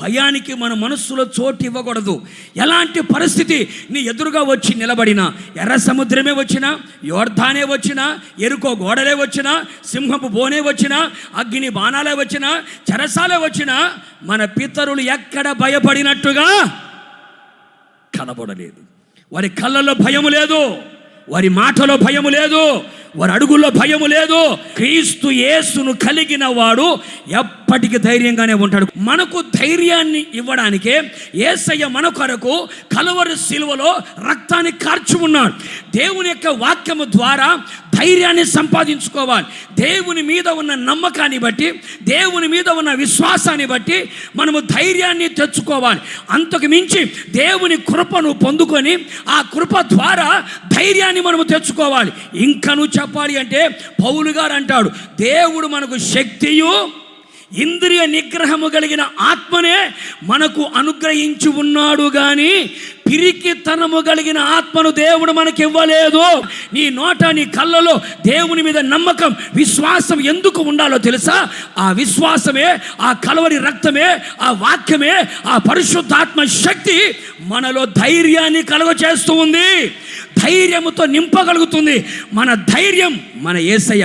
భయానికి మన మనస్సులో చోటు ఇవ్వకూడదు. ఎలాంటి పరిస్థితి నీ ఎదురుగా వచ్చి నిలబడినా, ఎర్ర సముద్రమే వచ్చినా, యోర్దానే వచ్చినా, ఎరుకో గోడలే వచ్చినా, సింహపు బోనే వచ్చినా, అగ్ని బాణాలే వచ్చినా, చెరసాలే వచ్చినా, మన పితరులు ఎక్కడ భయపడినట్టుగా కనబడలేదు. వారి కళ్ళల్లో భయము లేదు, వారి మాటలో భయము లేదు, వారి అడుగుల్లో భయము లేదు. క్రీస్తు యేసును కలిగిన వాడు ఎప్పటికీ ధైర్యంగానే ఉంటాడు. మనకు ధైర్యాన్ని ఇవ్వడానికే యేసయ్య మన కొరకు కలువరి శిలువలో రక్తాన్ని కార్చి ఉన్నాడు. దేవుని యొక్క వాక్యము ద్వారా ధైర్యాన్ని సంపాదించుకోవాలి. దేవుని మీద ఉన్న నమ్మకాన్ని బట్టి, దేవుని మీద ఉన్న విశ్వాసాన్ని బట్టి మనము ధైర్యాన్ని తెచ్చుకోవాలి. అంతకు మించి దేవుని కృపను పొందుకొని ఆ కృప ద్వారా ధైర్యాన్ని మనము తెచ్చుకోవాలి. ఇంకను చెప్పాలి అంటే పౌలు గారు అంటాడు, దేవుడు మనకు శక్తియు ఇంద్రియ నిగ్రహము కలిగిన ఆత్మనే మనకు అనుగ్రహించి ఉన్నాడు కానీ పిరికితనము కలిగిన ఆత్మను దేవుడు మనకి ఇవ్వలేదు. నీ నోట, నీ కళ్ళలో దేవుని మీద నమ్మకం, విశ్వాసం ఎందుకు ఉండాలో తెలుసా? ఆ విశ్వాసమే, ఆ కలవరి రక్తమే, ఆ వాక్యమే, ఆ పరిశుద్ధాత్మ శక్తి మనలో ధైర్యాన్ని కలుగచేస్తూ ఉంది, ధైర్యముతో నింపగలుగుతుంది. మన ధైర్యం మన యేసయ్య.